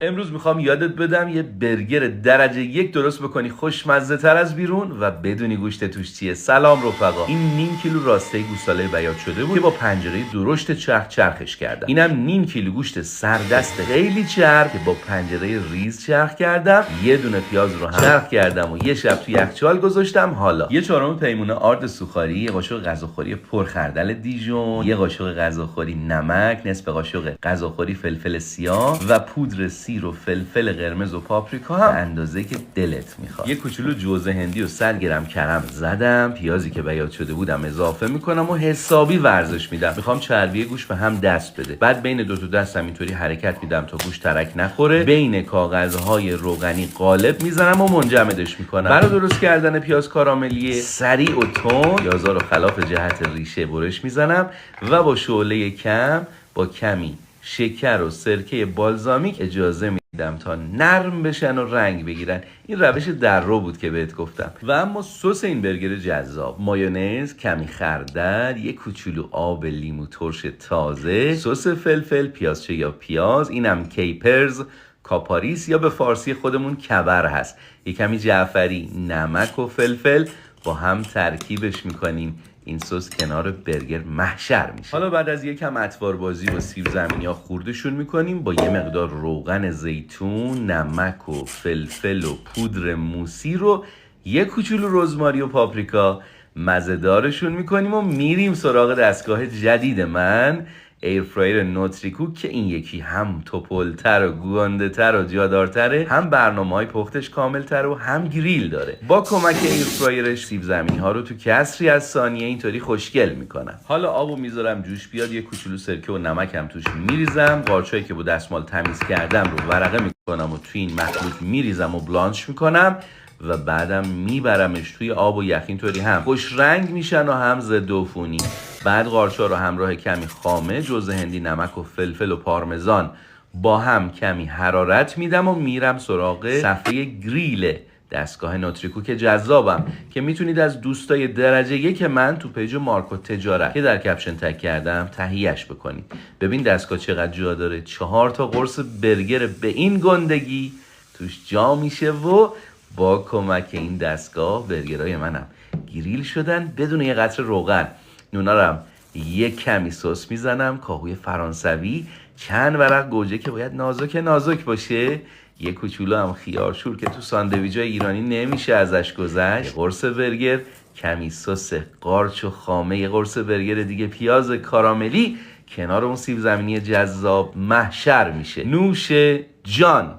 امروز میخوام یادت بدم یه برگر درجه 1 درست بکنی خوشمزه تر از بیرون و بدونی گوشت توش چیه. سلام رفقا، این نیم کیلو راسته گوساله بیات شده بود که با پنجره درشت چرخش کردم. اینم نیم کیلو گوشت سردست خیلی چرب که با پنجره ریز چرخ کردم. یه دونه پیاز رو هم چرخ کردم و یه شب تو یخچال گذاشتم. حالا یه چهارم پیمونه آرد سوخاری، یه قاشق غذاخوری پرخردل دیژون، یه قاشق غذاخوری نمک، نصف قاشق غذاخوری فلفل سیاه و پودر سیر و فلفل قرمز و پاپریکا هم اندازه که دلت میخواد. یه کوچولو جوزه هندی و 100 گرم کرم زدم. پیازی که بیات شده بودم اضافه میکنم و حسابی ورزش میدم. میخوام چربی گوشت به هم دست بده. بعد بین دو تا دستم اینطوری حرکت میدم تا گوشت ترک نخوره. بین کاغذهای روغنی قالب میزنم و منجمدش میکنم. برای درست کردن پیاز کاراملی سریع و تند، پیازا رو خلاف جهت ریشه برش میزنم و با شعله کم با کمی شکر و سرکه بالزامیک اجازه میدم تا نرم بشن و رنگ بگیرن. این روش درو بود که بهت گفتم. و اما سس این برگر جذاب: مایونز، کمی خردل، یک کوچولو آب لیمو ترش تازه، سس فلفل، پیازچه یا پیاز، اینم کیپرز، کاپاریس یا به فارسی خودمون کبر هست، یک کمی جعفری، نمک و فلفل با هم ترکیبش میکنیم. این سس کنار برگر محشر میشه. حالا بعد از یکم اتوار بازی با سیب زمینی ها خوردشون میکنیم با یه مقدار روغن زیتون، نمک و فلفل و پودر موسی رو یه کوچولو رزماری و پاپریکا مزه‌دارشون میکنیم و میریم سراغ دستگاه جدید من، ایرفرایر نوتریکوک، که این یکی هم توپلتر و گونده تر و جادارتره، هم برنامه‌های پختش کاملتر و هم گریل داره. با کمک ایرفرایرش سیب زمینی ها رو تو کسری از ثانیه اینطوری خوشگل میکنم. حالا آبو میذارم جوش بیاد، یه کوچولو سرکه و نمک هم توش میریزم. قارچایی که با دستمال تمیز کردم رو ورقه میکنم و توی این مخلوط میریزم و بلانچ میکنم و بعدم میبرمش توی آب و یخ. اینطوری هم خوش رنگ میشن و هم ضد عفونی. بعد قارچا رو همراه کمی خامه، جوزه هندی، نمک و فلفل و پارمزان با هم کمی حرارت میدم و میرم سراغ صفحه گریل دستگاه نوتریکوک جذابم که میتونید از دوستای درجه 1 من تو پیج مارکو تجارت که در کپشن تگ کردم تهیهش بکنید. ببین دستگاه چقدر جا داره. 4 تا قرص برگر به این گندگی توش جا میشه و با کمک این دستگاه برگرای منم گریل شدن بدون یه قطره روغن. نونا رو هم یک کمی سس میزنم، کاهوی فرانسوی، چند ورق گوجه که باید نازک باشه، یه کوچولو هم خیارشور که تو ساندویچای ایرانی نمیشه ازش گذشت، قرص برگر، کمی سس قارچ و خامه، یه قرص برگر دیگه پیاز کاراملی کنار اون سیب زمینی جذاب محشر میشه. نوش جان.